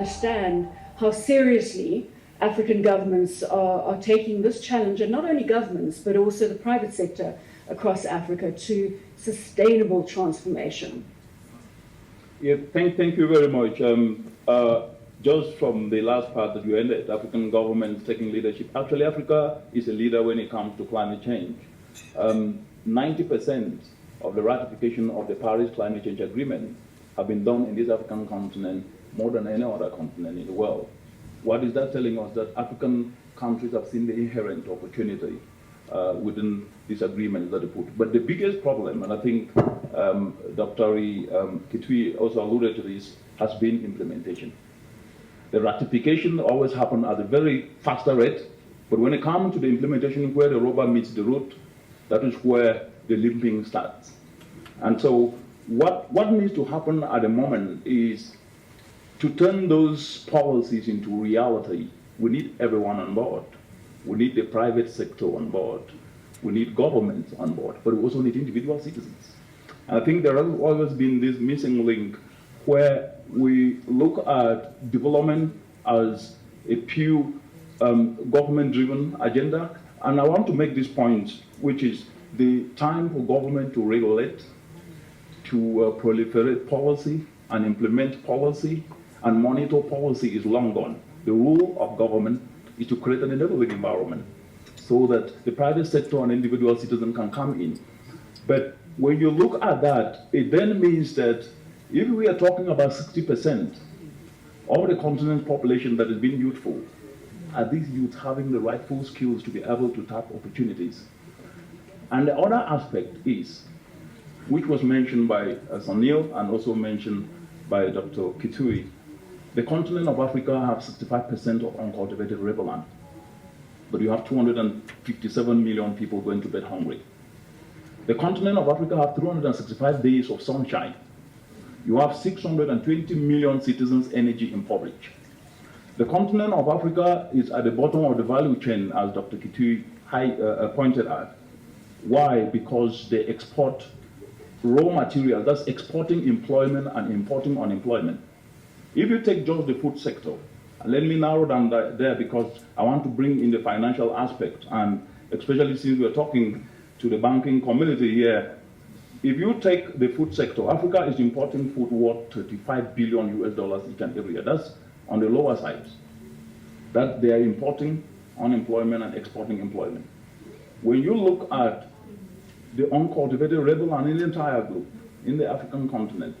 understand how seriously African governments are taking this challenge, and not only governments, but also the private sector across Africa, to sustainable transformation. Yeah, thank you very much. Just from the last part that you ended, African governments taking leadership. Actually, Africa is a leader when it comes to climate change. 90% of the ratification of the Paris Climate Change Agreement have been done in this African continent more than any other continent in the world. What is that telling us? That African countries have seen the inherent opportunity within this agreement that they put. But the biggest problem, and I think Dr. Kitui also alluded to this, has been implementation. The ratification always happens at a very faster rate, but when it comes to the implementation where the rubber meets the road, that is where the limping starts. And so what needs to happen at the moment is to turn those policies into reality. We need everyone on board. We need the private sector on board. We need governments on board, but we also need individual citizens. And I think there has always been this missing link where we look at development as a pure government-driven agenda. And I want to make this point, which is the time for government to regulate, to proliferate policy and implement policy and monitor policy is long gone. The role of government is to create an enabling environment so that the private sector and individual citizen can come in. But when you look at that, it then means that if we are talking about 60% of the continent's population that is being youthful, are these youth having the rightful skills to be able to tap opportunities? And the other aspect is, which was mentioned by Sanil and also mentioned by Dr. Kitui, the continent of Africa has 65% of uncultivated riverland, but you have 257 million people going to bed hungry. The continent of Africa has 365 days of sunshine. You have 620 million citizens energy impoverished. The continent of Africa is at the bottom of the value chain, as Dr. Kitui pointed out. Why? Because they export raw material, that's exporting employment and importing unemployment. If you take just the food sector, and let me narrow down there because I want to bring in the financial aspect, and especially since we're talking to the banking community here, if you take the food sector, Africa is importing food worth $35 billion each and every year. That's on the lower side. That they are importing unemployment and exporting employment. When you look at the uncultivated riverland in the entire group, in the African continent,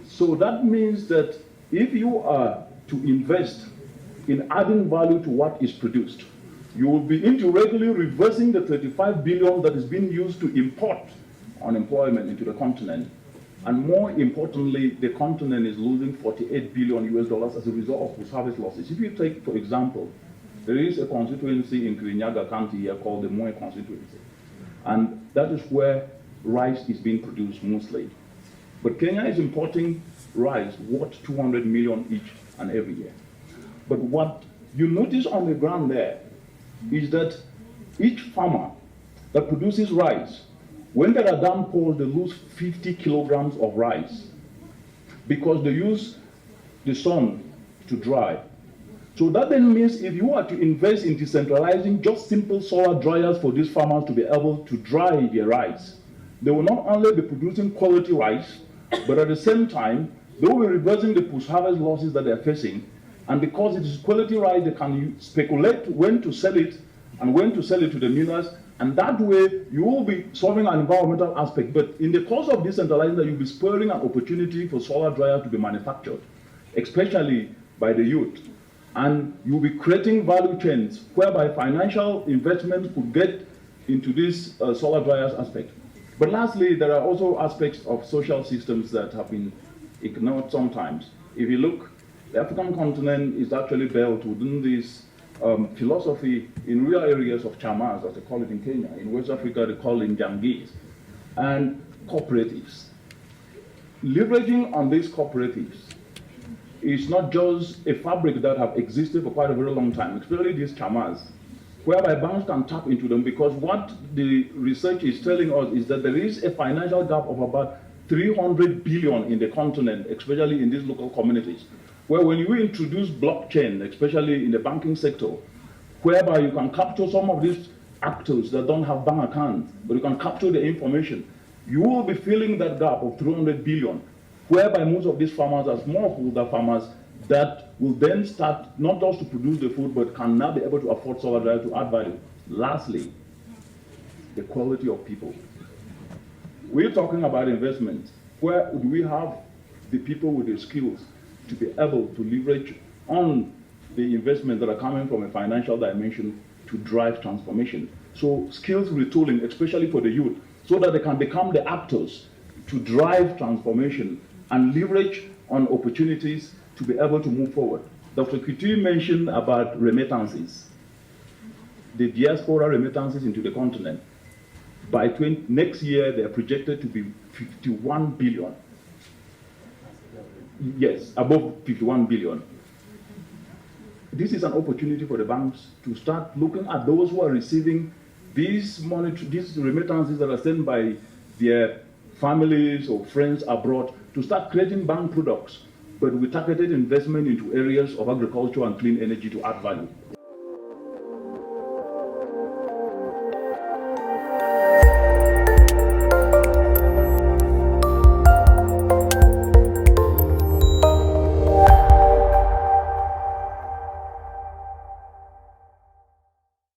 so that means that if you are to invest in adding value to what is produced, you will be indirectly reversing the 35 billion that is being used to import unemployment into the continent. And more importantly, the continent is losing $48 billion as a result of post-harvest losses. If you take, for example, there is a constituency in Kirinyaga County here called the Moe constituency. And that is where rice is being produced mostly. But Kenya is importing rice worth 200 million each and every year. But what you notice on the ground there is that each farmer that produces rice, when there are downpours, they lose 50 kilograms of rice because they use the sun to dry. So that then means if you are to invest in decentralizing just simple solar dryers for these farmers to be able to dry their rice, they will not only be producing quality rice, but at the same time, they will be reversing the post-harvest losses that they are facing. And because it is quality rice, they can speculate when to sell it and when to sell it to the millers. And that way, you will be solving an environmental aspect. But in the course of decentralizing, you'll be spurring an opportunity for solar dryers to be manufactured, especially by the youth. And you'll be creating value chains whereby financial investment could get into this solar dryers aspect. But lastly, there are also aspects of social systems that have been ignored sometimes. If you look, the African continent is actually built within this philosophy in real areas of chamas, as they call it in Kenya. In West Africa, they call it njangis, and cooperatives. Leveraging on these cooperatives is not just a fabric that have existed for quite a very long time, especially these chamas, whereby banks can tap into them, because what the research is telling us is that there is a financial gap of about 300 billion in the continent, especially in these local communities. Well, when you introduce blockchain, especially in the banking sector, whereby you can capture some of these actors that don't have bank accounts, but you can capture the information, you will be filling that gap of 300 billion, whereby most of these farmers are smallholder farmers that will then start not just to produce the food, but can now be able to afford solar drive to add value. Lastly, the quality of people. We're talking about investment. Where do we have the people with the skills to be able to leverage on the investments that are coming from a financial dimension to drive transformation? So skills retooling, especially for the youth, so that they can become the actors to drive transformation and leverage on opportunities to be able to move forward. Dr. Kuti mentioned about remittances, the diaspora remittances into the continent. By next year, they are projected to be 51 billion. Yes, above 51 billion. This is an opportunity for the banks to start looking at those who are receiving these remittances that are sent by their families or friends abroad, to start creating bank products, but with targeted investment into areas of agriculture and clean energy to add value.